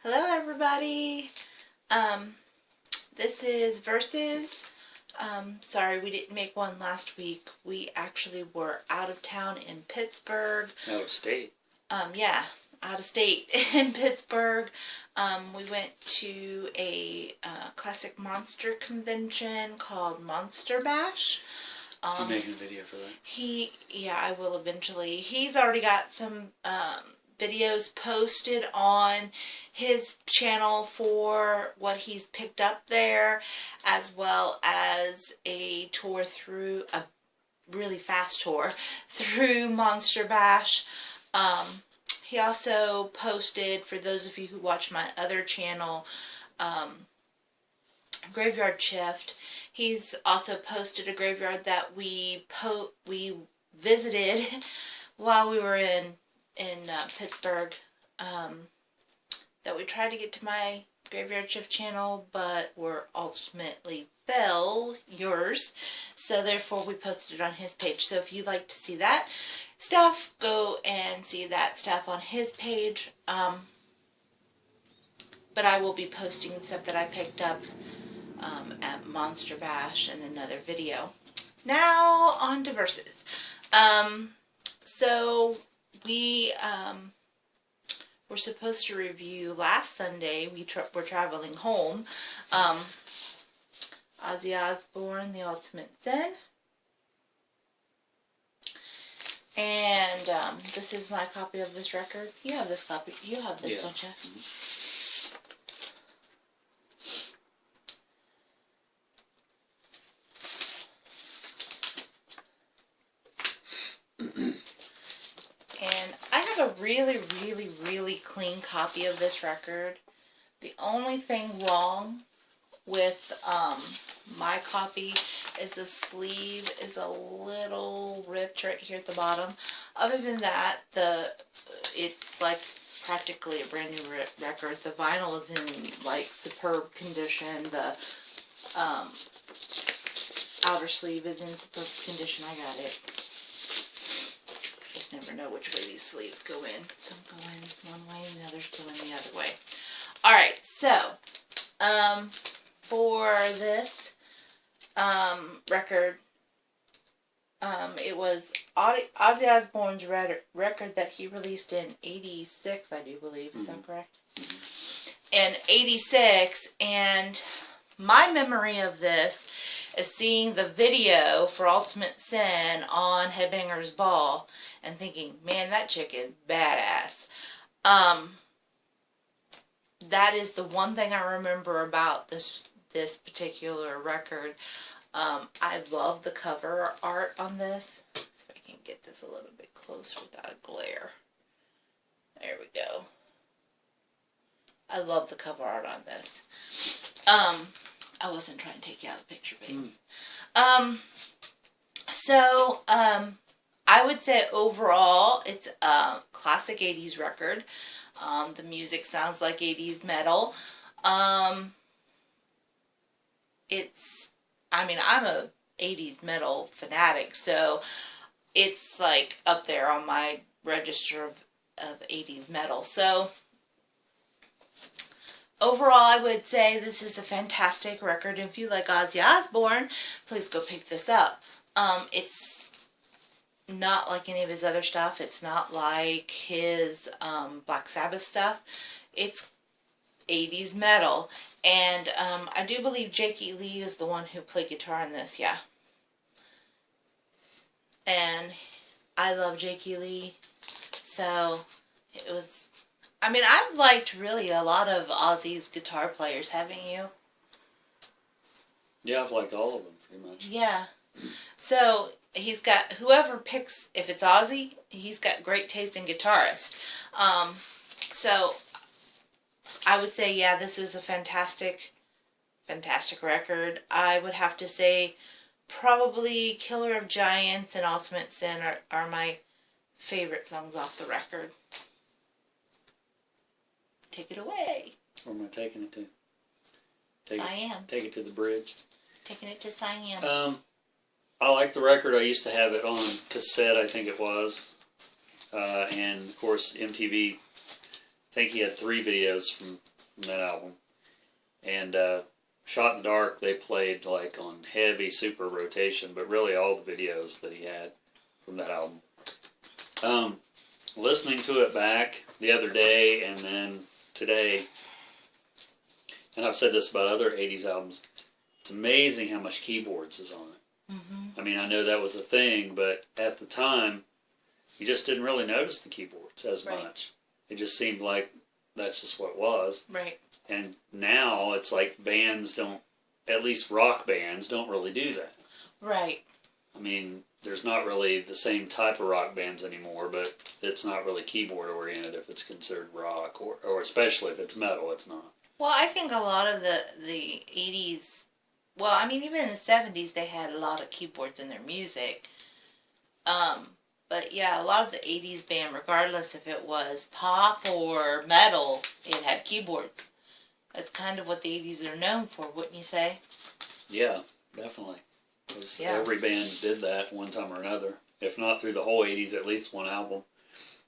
Hello everybody. This is Versus. Sorry we didn't make one last week. We actually were out of town in Pittsburgh. Out of state? Yeah, out of state in Pittsburgh. We went to a classic monster convention called Monster Bash. You're making a video for that? Yeah, I will eventually. He's already got some videos posted on his channel for what he's picked up there, as well as a tour through, a really fast tour through Monster Bash. He also posted, for those of you who watch my other channel, Graveyard Shift, he's also posted a graveyard that we visited while we were in Pittsburgh, that we tried to get to my Graveyard Shift channel, but were ultimately fell yours, so therefore we posted it on his page. So if you'd like to see that stuff, go and see that stuff on his page. But I will be posting stuff that I picked up at Monster Bash in another video. Now on to Versus. So we were supposed to review last Sunday. We're traveling home. Ozzy Osbourne, The Ultimate Sin. And this is my copy of this record. You have this copy. You have this, yeah, don't you? And I have a really, really, really clean copy of this record. The only thing wrong with my copy is the sleeve is a little ripped right here at the bottom. Other than that, it's like practically a brand new record. The vinyl is in like superb condition. The outer sleeve is in superb condition. I got it. Just never know which way these sleeves go in. Some go in one way and the others go in the other way. Alright, so for this record, it was Ozzy Osbourne's record that he released in '86, I do believe. Is that correct? In '86, and my memory of this is seeing the video for Ultimate Sin on Headbangers Ball and thinking, man, that chick is badass. That is the one thing I remember about this particular record. I love the cover art on this. Let's see if I can get this a little bit closer without a glare. There we go. I love the cover art on this. I wasn't trying to take you out of the picture, babe. I would say overall it's a classic 80s record. The music sounds like 80s metal. I'm a 80s metal fanatic, so it's like up there on my register of 80s metal. So overall, I would say this is a fantastic record. If you like Ozzy Osbourne, please go pick this up. It's not like any of his other stuff. It's not like his Black Sabbath stuff. It's 80s metal. And I do believe Jakey Lee is the one who played guitar on this, yeah. And I love Jakey Lee. So it was... I've liked really a lot of Ozzy's guitar players, haven't you? Yeah, I've liked all of them, pretty much. Yeah. So, he's got, whoever picks, if it's Ozzy, he's got great taste in guitarist. So, I would say, yeah, this is a fantastic, fantastic record. I would have to say, probably Killer of Giants and Ultimate Sin are my favorite songs off the record. Take it away. Where am I taking it to? Siam. Take it to the bridge. Taking it to Siam. I like the record. I used to have it on cassette, I think it was. And, of course, MTV, I think he had 3 videos from from that album. And Shot in the Dark, they played like on heavy super rotation, but really all the videos that he had from that album. Listening to it back the other day and then today, and I've said this about other 80s albums, it's amazing how much keyboards is on it. Mm-hmm. I mean, I know that was a thing, but at the time, you just didn't really notice the keyboards as much. It just seemed like that's just what it was. Right. And now it's like bands don't, at least rock bands, don't really do that. Right. I mean, there's not really the same type of rock bands anymore, but it's not really keyboard oriented if it's considered rock, or especially if it's metal, it's not. Well, I think a lot of the 80s, well, I mean, even in the 70s, they had a lot of keyboards in their music. But yeah, a lot of the 80s band, regardless if it was pop or metal, it had keyboards. That's kind of what the 80s are known for, wouldn't you say? Yeah, definitely. Every band did that one time or another. If not through the whole 80s, at least one album.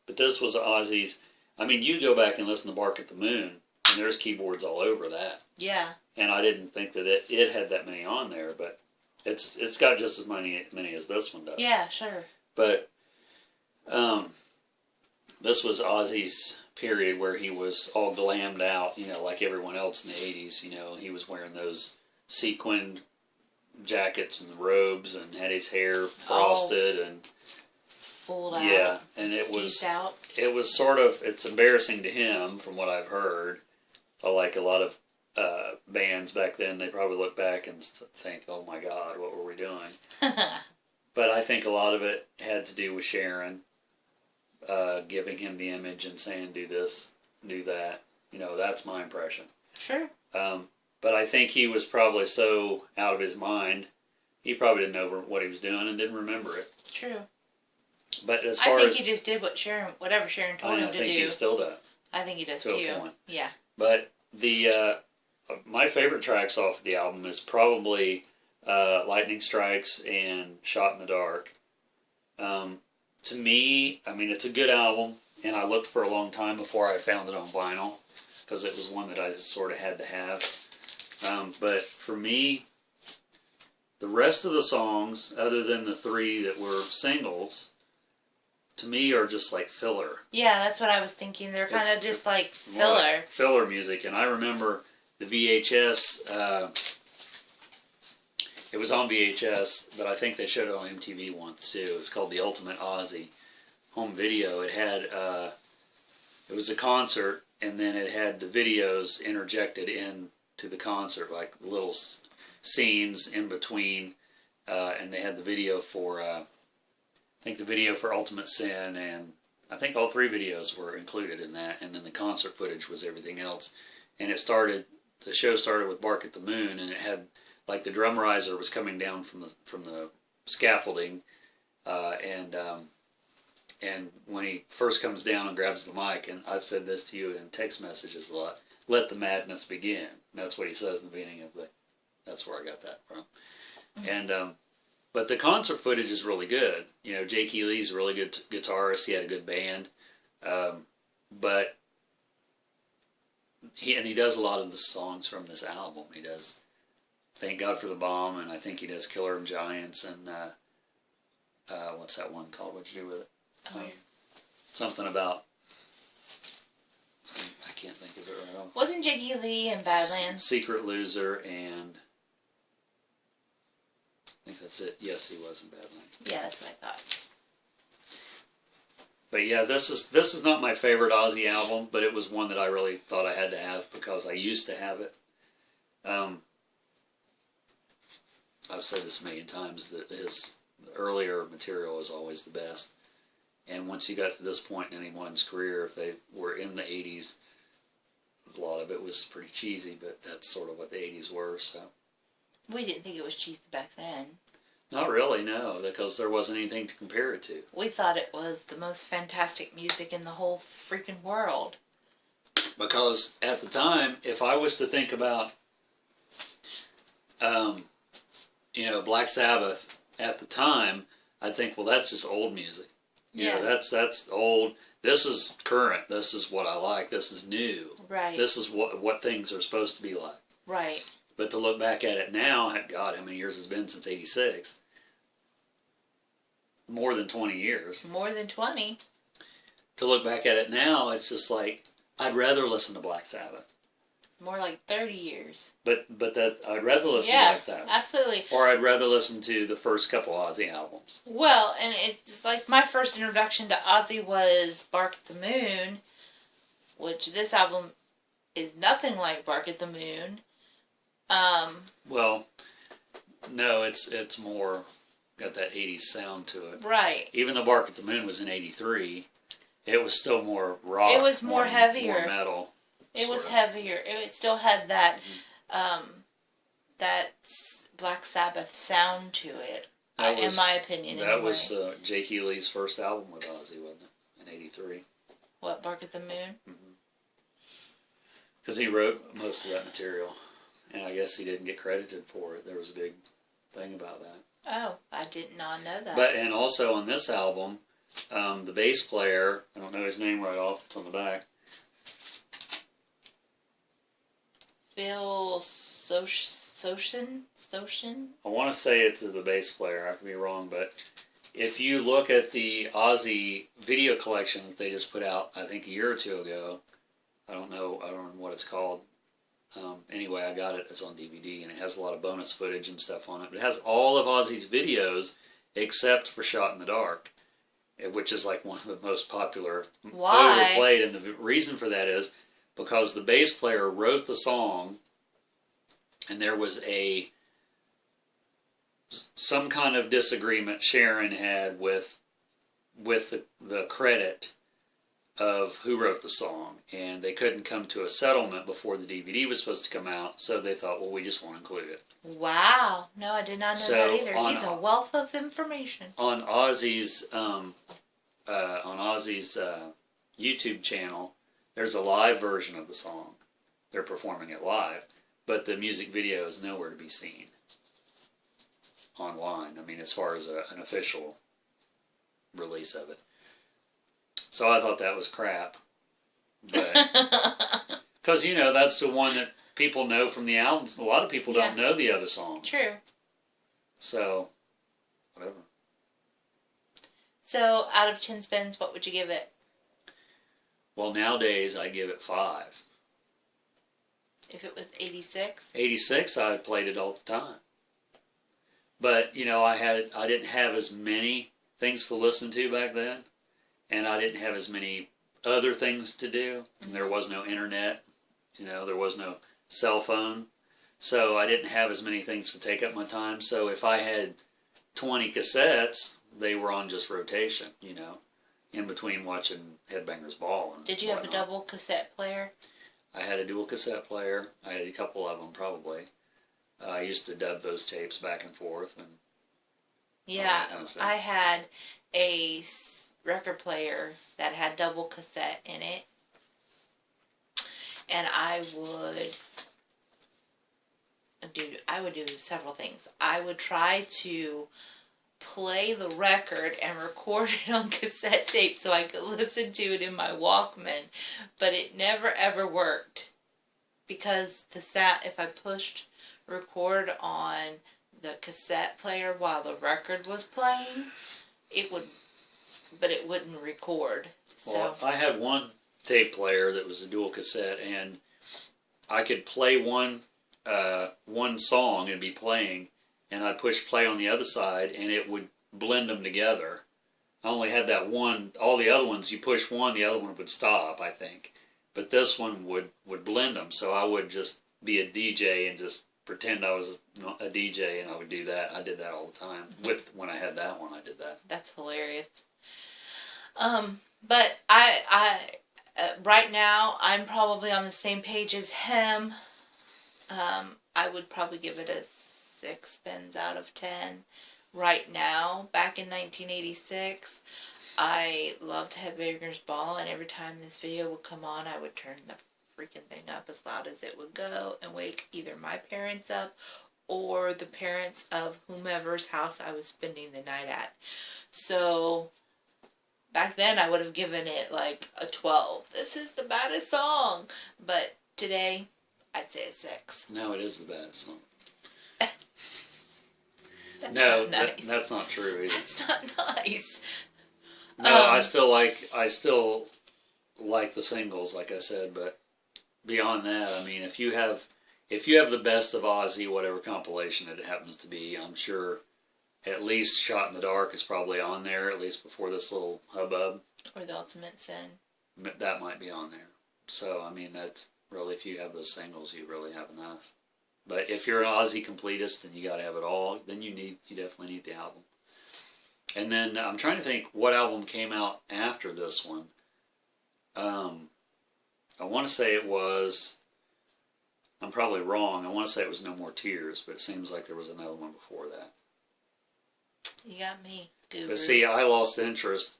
But this was Ozzy's. I mean, you go back and listen to Bark at the Moon, and there's keyboards all over that. Yeah. And I didn't think that it had that many on there, but it's got just as many as this one does. Yeah, sure. But this was Ozzy's period where he was all glammed out, you know, like everyone else in the 80s. You know, he was wearing those sequined jackets and robes and had his hair frosted and full out. Yeah, and it was sort of, it's embarrassing to him from what I've heard. Like a lot of bands back then, they probably look back and think, oh my God, what were we doing? But I think a lot of it had to do with Sharon giving him the image and saying, do this, do that. You know, that's my impression. Sure. But I think he was probably so out of his mind, he probably didn't know what he was doing and didn't remember it. True. But as far as... I think he just did whatever Sharon told him to do. I think he still does. I think he does too. To a point. Yeah. But my favorite tracks off of the album is probably Lightning Strikes and Shot in the Dark. To me, I mean, it's a good album, and I looked for a long time before I found it on vinyl, because it was one that I just sort of had to have. But for me, the rest of the songs, other than the 3 that were singles, to me are just like filler. Yeah, that's what I was thinking. They're kind of just like filler. Like filler music. And I remember the VHS, it was on VHS, but I think they showed it on MTV once too. It was called The Ultimate Ozzy home video. It had, it was a concert, and then it had the videos interjected into the concert, like little scenes in between, and they had the video for, I think the video for Ultimate Sin, and I think all 3 videos were included in that, and then the concert footage was everything else. And the show started with Bark at the Moon, and it had, like, the drum riser was coming down from the scaffolding, and when he first comes down and grabs the mic, and I've said this to you in text messages a lot, let the madness begin. And that's what he says in the beginning of that's where I got that from. Mm-hmm. And, but the concert footage is really good. You know, Jake Lee's a really good guitarist. He had a good band. But he does a lot of the songs from this album. He does Thank God for the Bomb, and I think he does Killer and Giants, and what's that one called? What'd you do with it? Something about, I can't think of it right now. Wasn't Jiggy Lee in Badlands? Secret Loser, and I think that's it. Yes, he was in Badlands. Yeah, that's what I thought. But yeah, this is not my favorite Ozzy album, but it was one that I really thought I had to have because I used to have it. I've said this a million times that his earlier material is always the best. And once you got to this point in anyone's career, if they were in the 80s, a lot of it was pretty cheesy, but that's sort of what the 80s were. So we didn't think it was cheesy back then. Not really, no, because there wasn't anything to compare it to. We thought it was the most fantastic music in the whole freaking world. Because at the time, if I was to think about, Black Sabbath at the time, I'd think, well, that's just old music. You know, that's old. this is current. This is what I like. This is new. Right. This is what things are supposed to be like. Right. But to look back at it now, God, how many years has it been since '86? More than 20 years. More than 20. To look back at it now, it's just like, I'd rather listen to Black Sabbath. More like 30 years. But that I'd rather listen to Black Sabbath. Absolutely. Or I'd rather listen to the first couple Ozzy albums. Well, and it's like my first introduction to Ozzy was Bark at the Moon, which this album is nothing like Bark at the Moon. Well, no, it's more got that 80s sound to it. Right. Even though Bark at the Moon was in '83, it was still more rock. It was more heavier. More metal. It was heavier. It still had that that Black Sabbath sound to it. In my opinion. That was Jake Healy's first album with Ozzy, wasn't it? In '83. What, Bark at the Moon? Because he wrote most of that material, and I guess he didn't get credited for it. There was a big thing about that. Oh, I did not know that. And also on this album, the bass player, I don't know his name right off. It's on the back. Phil Soshin? I want to say it's the bass player. I could be wrong, but if you look at the Ozzy video collection that they just put out, I think a year or two ago, I don't know what it's called. Anyway, I got it. It's on DVD, and it has a lot of bonus footage and stuff on it. But it has all of Ozzy's videos except for Shot in the Dark, which is like one of the most popular, overplayed. And the reason for that is because the bass player wrote the song, and there was some kind of disagreement Sharon had with the credit of who wrote the song, and they couldn't come to a settlement before the DVD was supposed to come out, so they thought, well, we just want to include it. Wow. No, I did not know that either. He's a wealth of information. On Ozzy's YouTube channel, there's a live version of the song. They're performing it live, but the music video is nowhere to be seen online. I mean, as far as an official release of it. So I thought that was crap. Because, that's the one that people know from the albums. A lot of people don't know the other songs. True. So, whatever. So, out of 10 spins, what would you give it? Well, nowadays, I give it 5. If it was 86? 86, I played it all the time. But, I didn't have as many things to listen to back then. And I didn't have as many other things to do. And there was no internet. There was no cell phone. So I didn't have as many things to take up my time. So if I had 20 cassettes, they were on just rotation, in between watching Headbangers Ball. And did you have a double cassette player? I had a dual cassette player. I had a couple of them, probably. I used to dub those tapes back and forth. And yeah, I had a record player that had double cassette in it, and I would do several things. I would try to play the record and record it on cassette tape so I could listen to it in my Walkman, but it never ever worked because if I pushed record on the cassette player while the record was playing, it wouldn't record. Well, I had one tape player that was a dual cassette, and I could play one song and be playing, and I'd push play on the other side, and it would blend them together. I only had that one. All the other ones, you push one, the other one would stop, I think. But this one would blend them, so I would just be a DJ and just pretend I was a DJ, and I would do that. I did that all the time. When I had that one, I did that. That's hilarious. But I right now, I'm probably on the same page as him. I would probably give it a 6 spins out of 10. Right now, back in 1986, I loved Headbangers Ball, and every time this video would come on, I would turn the freaking thing up as loud as it would go and wake either my parents up or the parents of whomever's house I was spending the night at. So Back then, I would have given it like a 12. This is the baddest song. But today, I'd say a 6. No, it is the baddest song. That's No, not nice. that's not true either. That's not nice. No, I still like the singles, like I said, but beyond that, I mean, if you have the best of Ozzy, whatever compilation it happens to be, I'm sure at least Shot in the Dark is probably on there, at least before this little hubbub. Or the Ultimate Sin. That might be on there. So, I mean, that's really, if you have those singles, you really have enough. But if you're an Ozzy completist and you got to have it all, then you definitely need the album. And then I'm trying to think what album came out after this one. I want to say it was, I'm probably wrong, I want to say it was No More Tears, but it seems like there was another one before that. You got me, Guru. But see, I lost interest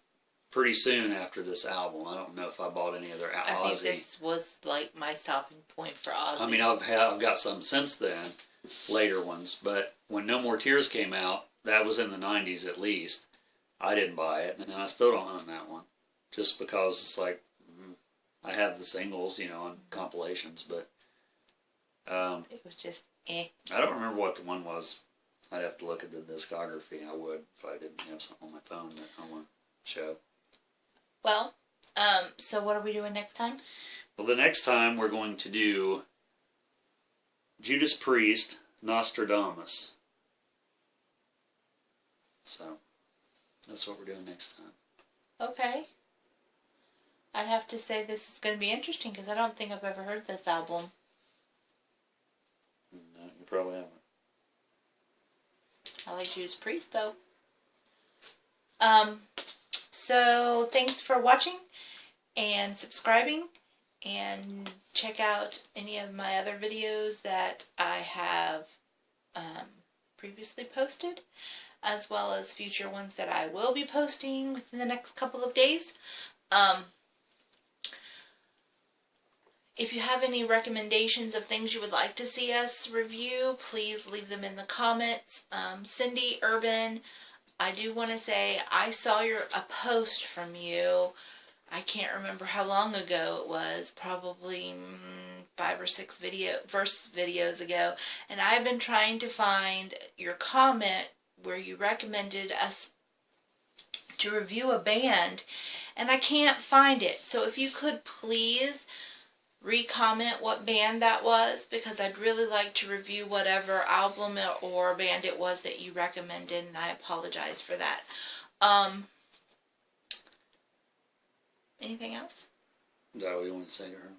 pretty soon after this album. I don't know if I bought any other Ozzy. I think this was like my stopping point for Ozzy. I mean, I've got some since then, later ones, but when No More Tears came out, that was in the 90s at least, I didn't buy it, and I still don't own that one, just because it's like, I have the singles, on compilations, but it was just eh. I don't remember what the one was. I'd have to look at the discography. I would if I didn't have something on my phone that I want to show. Well, so what are we doing next time? Well, the next time we're going to do Judas Priest, Nostradamus. So, that's what we're doing next time. Okay. I'd have to say this is going to be interesting because I don't think I've ever heard this album. No, you probably haven't. I like Judas Priest, though. So, thanks for watching and subscribing. And check out any of my other videos that I have previously posted, as well as future ones that I will be posting within the next couple of days. If you have any recommendations of things you would like to see us review, please leave them in the comments. Cindy Urban, I do want to say I saw a post from you. I can't remember how long ago it was, probably 5 or 6 videos ago, and I've been trying to find your comment where you recommended us to review a band, and I can't find it. So if you could please re-comment what band that was, because I'd really like to review whatever album or band it was that you recommended, and I apologize for that. Anything else? Is that what you want to say to her?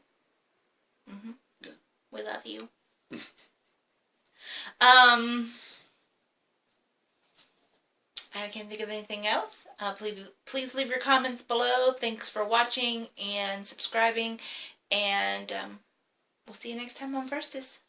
Mm-hmm. Good. We love you. I can't think of anything else. Please leave your comments below. Thanks for watching and subscribing. And we'll see you next time on Versus.